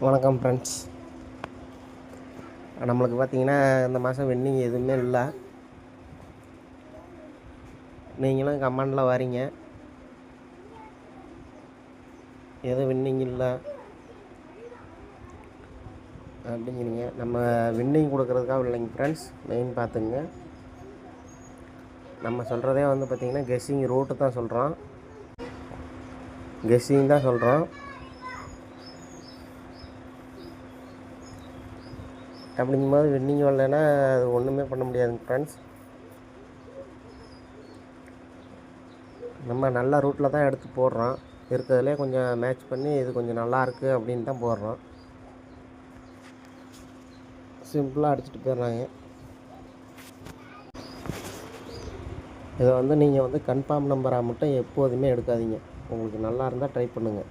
வணக்கம் ஃப்ரெண்ட்ஸ். நம்மளுக்கு பார்த்திங்கன்னா இந்த மாதம் வின்னிங் எதுவுமே இல்லை. நீங்களும் கமெண்டில் வரீங்க எதுவும் வின்னிங் இல்லை அப்படிங்கிறீங்க. நம்ம வின்னிங் கொடுக்குறதுக்காக இல்லைங்க ஃப்ரெண்ட்ஸ். மெயின் பார்த்துங்க, நம்ம சொல்கிறதே வந்து பார்த்திங்கன்னா கெஸ்ஸிங் ரூட்டு தான் சொல்கிறோம். கெஸ்ஸிங் தான் சொல்கிறோம். அப்படிங்கும்போது வின்னிங் வரலைன்னா அது ஒன்றுமே பண்ண முடியாதுங்க ஃப்ரெண்ட்ஸ். நம்ம நல்ல ரூட்டில் தான் எடுத்து போடுறோம். இருக்கிறதுலே கொஞ்சம் மேட்ச் பண்ணி இது கொஞ்சம் நல்லாயிருக்கு அப்படின்னு தான் போடுறோம். சிம்பிளாக அடிச்சுட்டு போயிடுறாங்க. இதை வந்து நீங்கள் வந்து கன்ஃபார்ம் நம்பராக மட்டும் எப்போதுமே எடுக்காதீங்க. உங்களுக்கு நல்லா இருந்தால் ட்ரை பண்ணுங்கள்,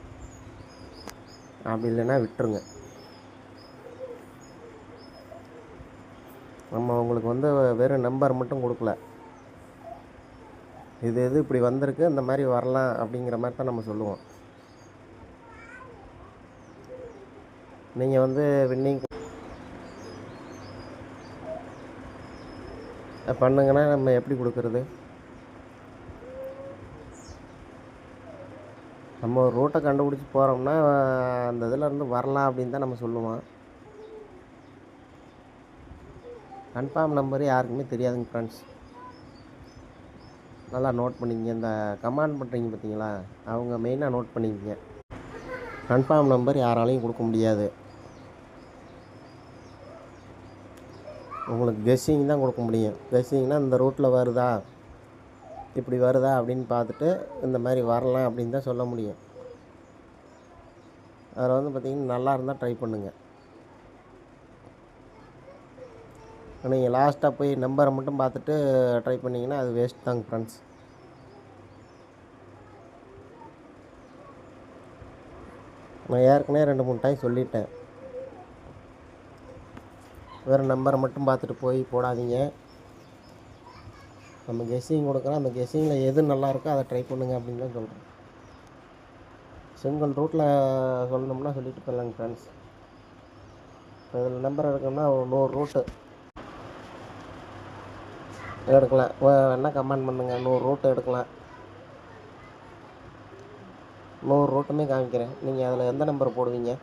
அப்படி இல்லைன்னா விட்டுருங்க. நம்ம உங்களுக்கு வந்து வெறும் நம்பர் மட்டும் கொடுக்கல, இது இப்படி வந்திருக்கு, இந்த மாதிரி வரலாம் அப்படிங்கிற மாதிரி தான் நம்ம சொல்லுவோம். நீங்கள் வந்து வின்னிங் பண்ணுங்கன்னா நம்ம எப்படி கொடுக்குறது? நம்ம ஒரு ரூட்டை கண்டுபிடிச்சி போகிறோம்னா அந்த இதில் இருந்து வரலாம் அப்படின்னு தான் நம்ம சொல்லுவோம். கன்ஃபார்ம் நம்பர் யாருக்குமே தெரியாதுங்க ஃப்ரெண்ட்ஸ். நல்லா நோட் பண்ணிக்கங்க. இந்த கமெண்ட் பண்ணுறீங்க பார்த்தீங்களா, அவங்க மெயினாக நோட் பண்ணிக்கங்க. கன்ஃபார்ம் நம்பர் யாராலையும் கொடுக்க முடியாது. உங்களுக்கு கெஸ்ஸிங் தான் கொடுக்க முடியும். கெஸ்ஸிங்னால் இந்த ரூட்டில் வருதா, இப்படி வருதா அப்படின்னு பார்த்துட்டு இந்த மாதிரி வரலாம் அப்படின்னு தான் சொல்ல முடியும். அதில் வந்து பார்த்திங்கன்னா நல்லா இருந்தால் ட்ரை பண்ணுங்கள். நீங்கள் லாஸ்ட்டாக போய் நம்பரை மட்டும் பார்த்துட்டு ட்ரை பண்ணிங்கன்னா அது வேஸ்ட் தாங்க ஃப்ரெண்ட்ஸ். நான் ஏற்கனவே 2-3 டைம் சொல்லிட்டேன், வேறு நம்பரை மட்டும் பார்த்துட்டு போய் போடாதீங்க. நம்ம கெஸ்ஸிங் கொடுக்குறோம், அந்த கெஸ்ஸிங்கில் எது நல்லா இருக்கோ அதை ட்ரை பண்ணுங்கள் அப்படின்னு தான் சொல்கிறேன். சிங்கிள் ரூட்டில் சொல்லணும்னா சொல்லிட்டு போயிடலாங்க ஃப்ரெண்ட்ஸ். இப்போ இதில் நம்பர் எடுக்கணும்னா ஒரு 100 ரூட்டு எடுக்கலாம். வேணால் கமெண்ட் பண்ணுங்கள், 100 ரூட்டு எடுக்கலாம். 100 ரூட்டுமே காமிக்கிறேன். நீங்கள் அதில் எந்த நம்பர் போடுவீங்க?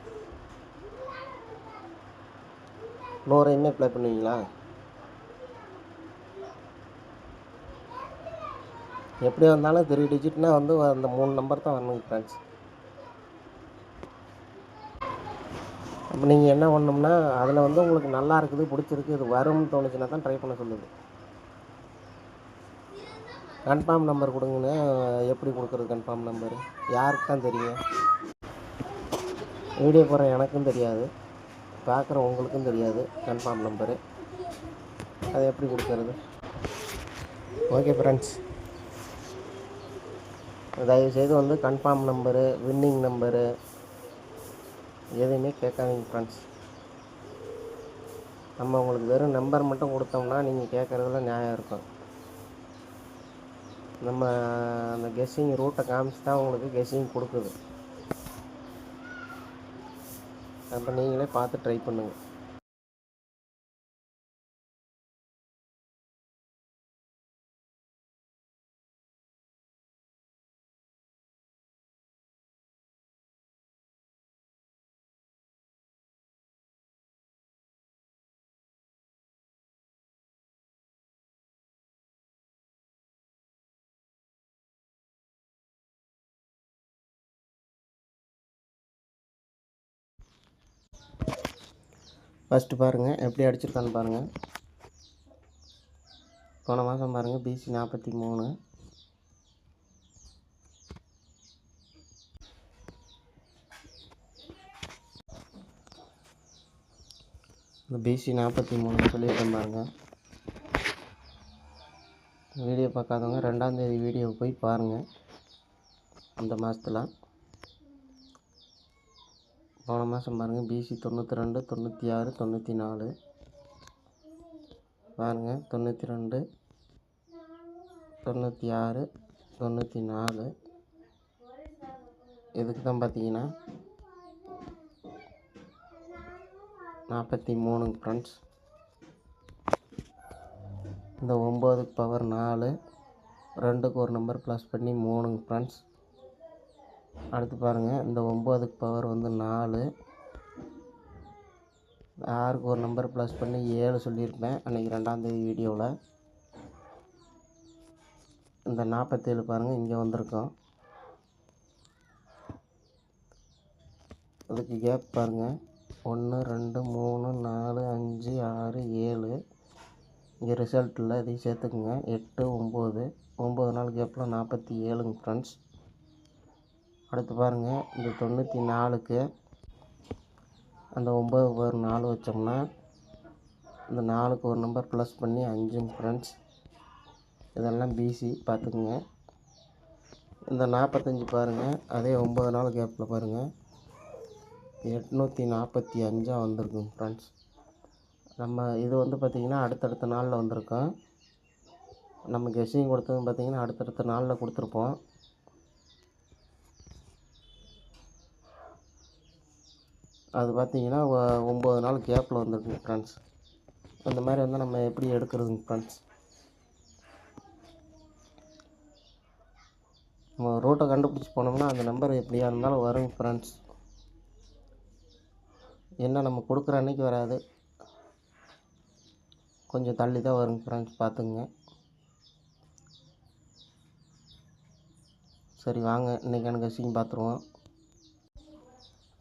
100ஐயுமே ப்ளே பண்ணுவீங்களா? எப்படி வந்தாலும் 3 டிஜிட்னால் வந்து அந்த 3 நம்பர் தான் வரணுங்க ஃப்ரெண்ட்ஸ். அப்போ நீங்கள் என்ன பண்ணணும்னா அதில் வந்து உங்களுக்கு நல்லா இருக்குது, பிடிச்சிருக்கு, இது வரும்னு தோணுச்சுன்னா தான் ட்ரை பண்ண சொல்லுது. கன்ஃபார்ம் நம்பர் கொடுங்கன்னு எப்படி கொடுக்குறது? கன்ஃபார்ம் நம்பர் யாருக்கு தான் தெரியும்? வீடியோ போடுற எனக்கும் தெரியாது, பார்க்குற உங்களுக்கும் தெரியாது கன்ஃபார்ம் நம்பரு. அதை எப்படி கொடுக்கறது? ஓகே ஃப்ரெண்ட்ஸ், தயவுசெய்து வந்து கன்ஃபார்ம் நம்பரு, வின்னிங் நம்பரு எதுவுமே கேட்காதீங்க ஃப்ரெண்ட்ஸ். நம்ம உங்களுக்கு வெறும் நம்பர் மட்டும் கொடுத்தோம்னா நீங்கள் கேட்குறதுல நியாயம் இருக்கும். நம்ம அந்த கெஸ்ஸிங் ரூட்டை காமிச்சு தான் உங்களுக்கு கெஸ்ஸிங் கொடுக்குது. அப்போ நீங்களே பார்த்து ட்ரை பண்ணுங்கள். ஃபஸ்ட்டு பாருங்கள் எப்படி அடிச்சிருக்கான்னு பாருங்கள். போன மாதம் பாருங்கள், BC 43. இந்த BC 43 சொல்லியிருக்கேன் பாருங்கள். வீடியோ பார்க்காதவங்க 2ஆம் தேதி வீடியோ போய் பாருங்கள். இந்த மாதத்தில் போன மாதம் பாருங்கள், BC 92, 96, 94 பாருங்கள். 92, 96, 94 இதுக்கு தான் பார்த்தீங்கன்னா 43 ஃப்ரெண்ட்ஸ். இந்த 9க்கு பவர் 4, 2க்கு ஒரு நம்பர் ப்ளஸ் பண்ணி 3 ஃப்ரெண்ட்ஸ். அடுத்து பாருங்கள், இந்த 9க்கு பவர் வந்து 4, 6க்கு ஒரு நம்பர் ப்ளஸ் பண்ணி 7 சொல்லியிருப்பேன் அன்றைக்கி 2ஆம் தேதி வீடியோவில். இந்த 47 பாருங்கள் இங்கே வந்திருக்கோம். அதுக்கு கேப் பாருங்கள், 1 2 3 4 5 6 7. இங்கே ரிசல்ட்டில் இதையும் சேர்த்துக்குங்க, 8 9. 9 நாள் கேப்பில் 47 ஃப்ரெண்ட்ஸ். அடுத்து பாருங்கள், இந்த 94க்கு அந்த 9க்கு ஒரு 4 வச்சோம்னா இந்த 4க்கு ஒரு நம்பர் ப்ளஸ் பண்ணி 5 ஃப்ரெண்ட்ஸ். இதெல்லாம் பிசி பார்த்துக்குங்க. இந்த 45 பாருங்கள், அதே 9 நாள் கேப்பில் பாருங்கள் 845 வந்திருக்குங்க ஃப்ரெண்ட்ஸ். நம்ம இது வந்து பார்த்திங்கன்னா அடுத்தடுத்த நாளில் வந்திருக்கோம். நம்ம கெஸ்ஸிங் கொடுத்தது பார்த்திங்கன்னா அடுத்தடுத்த நாளில் கொடுத்துருப்போம். அது பார்த்திங்கன்னா 9 நாள் கேப்பில் வந்துருக்குங்க ஃப்ரெண்ட்ஸ். அந்த மாதிரி வந்து நம்ம எப்படி எடுக்கிறதுங்க ஃப்ரெண்ட்ஸ்? நம்ம ரூட்டை கண்டுபிடிச்சி போனோம்னா அந்த நம்பர் எப்படியா இருந்தாலும் வருங்க ஃப்ரெண்ட்ஸ். என்ன நம்ம கொடுக்குற அன்றைக்கி வராது, கொஞ்சம் தள்ளி தான் வருங்க ஃப்ரெண்ட்ஸ், பார்த்துங்க. சரி வாங்க இன்றைக்கான கெஸ்ஸிங் பார்த்துருவோம்.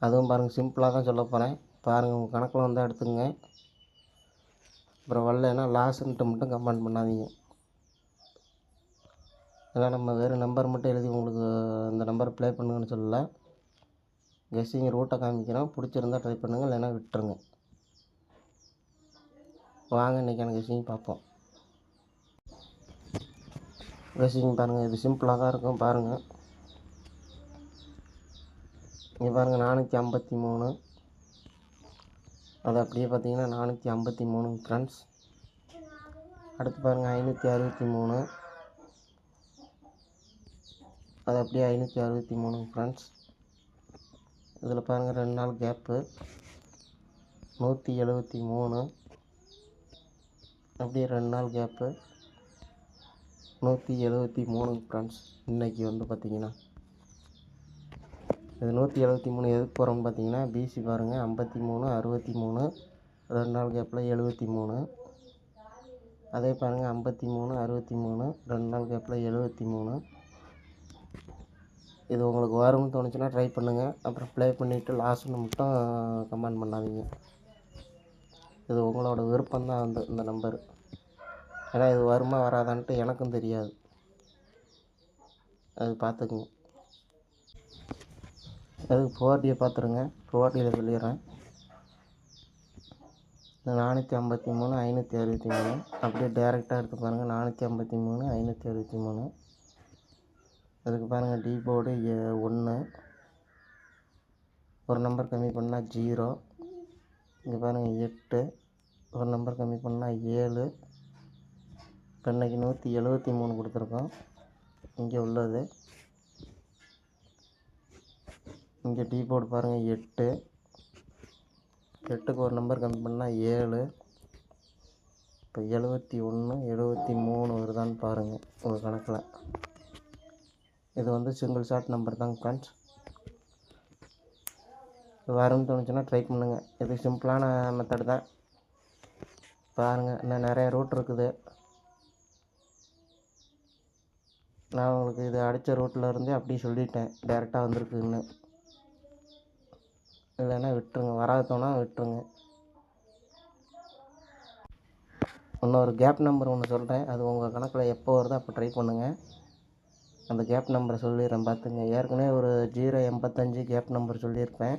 அதுவும் பாருங்கள், சிம்பிளாக தான் சொல்ல போகிறேன். பாருங்கள், உங்கள் கணக்கில் வந்தால் எடுத்துங்க. அப்புறம் வரலைன்னா லாஸ்ன்ட்டு மட்டும் கமெண்ட் பண்ணாதீங்க. ஏன்னா நம்ம வேறு நம்பர் மட்டும் எழுதி உங்களுக்கு இந்த நம்பர் ப்ளே பண்ணுங்கன்னு சொல்லலை. கெஸ்ஸிங் ரூட்டை காமிக்கிறோம், பிடிச்சிருந்தா ட்ரை பண்ணுங்கள், இல்லைன்னா விட்டுருங்க. வாங்க இன்றைக்கான கெஸ்ஸிங் பார்ப்போம். கெஸ்ஸிங் பாருங்கள், இது சிம்பிளாக தான் இருக்கும். பாருங்கள், இங்கே பாருங்கள் 453. அது அப்படியே பார்த்தீங்கன்னா 453 ஃப்ரெண்ட்ஸ். அடுத்து பாருங்கள் 563. அது அப்படியே 563 ஃப்ரெண்ட்ஸ். இதில் பாருங்கள் 2 நாள் கேப்பு 173. அப்படியே 2 நாள் கேப்பு 173 ஃப்ரெண்ட்ஸ். இன்றைக்கி வந்து பார்த்திங்கன்னா இது 173 எதுக்கு போகிறோம்னு பார்த்தீங்கன்னா பிசி பாருங்கள் 53 63. 2 நாள் கேப்பில் 73. அதே பாருங்கள் 53 63. 2 நாள் கேப்பில் 73. இது உங்களுக்கு வரும்னு தோணுச்சுன்னா ட்ரை பண்ணுங்கள். அப்புறம் ப்ளே பண்ணிவிட்டு லாஸ்ட்னு மட்டும் கமெண்ட் பண்ணாதீங்க. இது உங்களோட விருப்பம்தான் வந்து இந்த நம்பர். ஏன்னா இது வருமா வராதான்ட்டு எனக்கும் தெரியாது, அது பார்த்துக்குங்க. அதுக்கு 4Dயை பார்த்துருங்க, 4Dயில் சொல்லிடுறேன். 453 563. அப்படியே டேரெக்டாக எடுத்து பாருங்கள், 453 563. அதுக்கு பாருங்கள் டி போர்டு 1, ஒரு நம்பர் கம்மி பண்ணால் 0. இங்கே பாருங்கள் 8, ஒரு நம்பர் கம்மி பண்ணால் 7. இப்போ இன்றைக்கி 173 கொடுத்துருக்கோம். இங்கே உள்ளது இங்கே டி போர்டு பாருங்கள் 8. 8க்கு ஒரு நம்பர் கம்மி பண்ணால் 7. இப்போ 71 73 வருதான்னு பாருங்கள் உங்கள் கணக்கில். இது வந்து சிங்கிள் ஷார்ட் நம்பர் தாங்க ஃப்ரெண்ட்ஸ். வரும்னு தோணுச்சுன்னா ட்ரை பண்ணுங்கள். இது சிம்பிளான மெத்தட் தான். பாருங்கள், இன்னும் நிறைய ரூட் இருக்குது. நான் உங்களுக்கு இது அடித்த ரூட்டில் இருந்தே அப்படியே சொல்லிட்டேன், டேரெக்டாக வந்திருக்குன்னு. இல்லைன்னா விட்டுருங்க, வராதோன்னா விட்டுருங்க. இன்னொரு கேப் நம்பர் ஒன்று சொல்கிறேன், அது உங்கள் கணக்கில் எப்போ வருதோ அப்போ ட்ரை பண்ணுங்கள். அந்த கேப் நம்பரை சொல்லிடுறேன் பார்த்துங்க. ஏற்கனவே ஒரு 085 கேப் நம்பர் சொல்லியிருப்பேன்.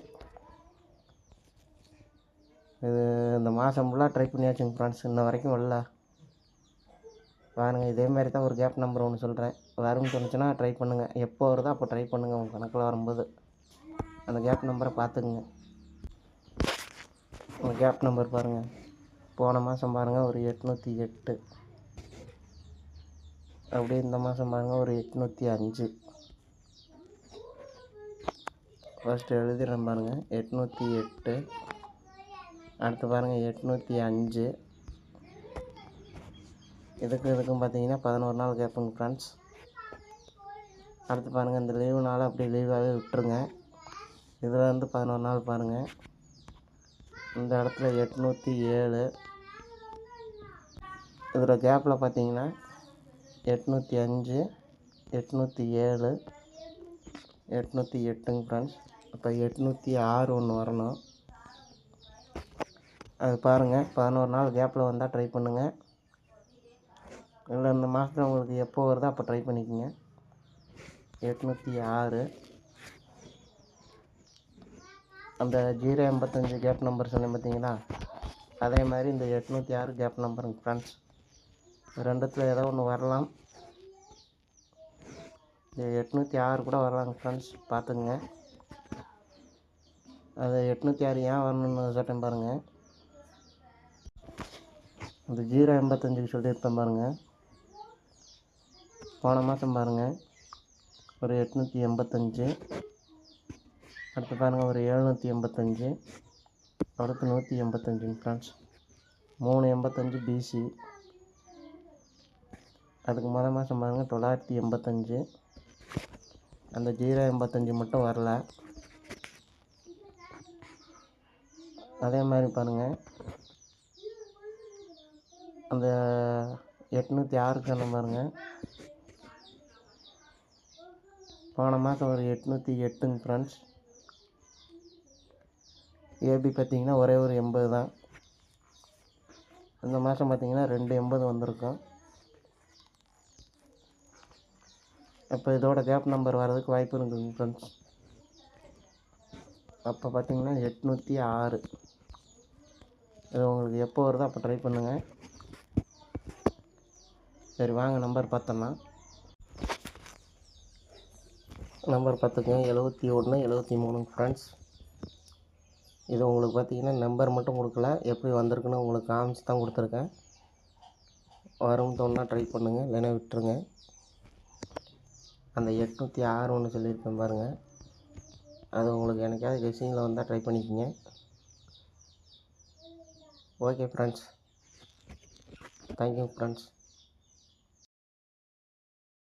இது இந்த மாதம் ஃபுல்லாக ட்ரை பண்ணியாச்சுங்க ஃப்ரெண்ட்ஸ், இன்ன வரைக்கும் வரல. பாருங்கள், இதேமாரி தான் ஒரு கேப் நம்பர் ஒன்று சொல்கிறேன். வரும்னு தோணுச்சுன்னா ட்ரை பண்ணுங்கள். எப்போ வருதோ அப்போ ட்ரை பண்ணுங்கள். உங்கள் கணக்கில் வரும்போது அந்த கேப் நம்பரை பார்த்துக்குங்க. அந்த கேப் நம்பர் பாருங்கள், போன மாதம் பாருங்கள் ஒரு 808. அப்படியே இந்த மாதம் பாருங்கள் ஒரு 805. ஃபஸ்ட்டு எழுதிடுறேன் பாருங்கள், 808. அடுத்து பாருங்கள் 805. இதுக்கும் பார்த்தீங்கன்னா 11 நாள் கேட்புங்க ஃப்ரெண்ட்ஸ். அடுத்து பாருங்கள் இந்த லீவுனால அப்படியே லீவாகவே விட்டுருங்க. இதில் வந்து 11 நாள் பாருங்கள். இந்த இடத்துல 807. இதில் கேப்பில் பார்த்தீங்கன்னா 805, 807, 808ங்க ஃப்ரெண்ட்ஸ். இப்போ 806 ஒன்று வரணும். அது பாருங்கள் 11 நாள் கேப்பில் வந்தால் ட்ரை பண்ணுங்கள். இல்லை இந்த மாதத்தில் உங்களுக்கு எப்போ வருதோ அப்போ ட்ரை பண்ணிக்கோங்க. 806. அந்த 085 கேப் நம்பர் சொன்னேன் பார்த்தீங்களா, அதே மாதிரி இந்த 806 கேப் நம்பருங்க ஃப்ரெண்ட்ஸ். ரெண்டுத்தில் ஏதோ ஒன்று வரலாம். இந்த 806 கூட வரலாங்க ஃப்ரெண்ட்ஸ், பார்த்துக்குங்க. அது 806 ஏன் வரணுன்னு சொல்லிட்டேன் பாருங்கள். இந்த 085க்கு சொல்லியிருப்பேன் பாருங்கள். போன மாதம் பாருங்கள் ஒரு 885. அடுத்து பாருங்கள் ஒரு 785. அடுத்து 185 ஃப்ரெண்ட்ஸ். 385 பிசி. அதுக்கு மாதம் பாருங்கள் 985. அந்த 085 மட்டும் வரல. அதே மாதிரி பாருங்கள் அந்த 806 சொன்ன பாருங்கள். போன மாதம் ஒரு 808ங்க ஃப்ரெண்ட்ஸ். ஏபி பார்த்திங்கன்னா ஒரே ஒரு 80 தான். இந்த மாதம் பார்த்திங்கன்னா 280 வந்திருக்கும். இப்போ இதோட கேப் நம்பர் வர்றதுக்கு வாய்ப்பு இருக்குங்க ஃப்ரெண்ட்ஸ். அப்போ பார்த்திங்கன்னா 806. இது உங்களுக்கு எப்போ வருதோ அப்போ ட்ரை பண்ணுங்கள். சரி வாங்க நம்பர் பார்த்தோம்னா, நம்பர் பார்த்துக்குங்க 71, 73 ஃப்ரெண்ட்ஸ். இது உங்களுக்கு பார்த்தீங்கன்னா நம்பர் மட்டும் கொடுக்கல, எப்படி வந்திருக்குன்னு உங்களுக்கு காமிச்சு தான் கொடுத்துருக்கேன். வரும் தோணுனா ட்ரை பண்ணுங்கள், இல்லைன்னா விட்டுருங்க. அந்த 806 ஒன்று சொல்லியிருக்கேன் பாருங்கள், அது உங்களுக்கு எனக்காவது கெஸ்ஸிங்கில் வந்தால் ட்ரை பண்ணிக்கோங்க. Okay friends, thank you friends.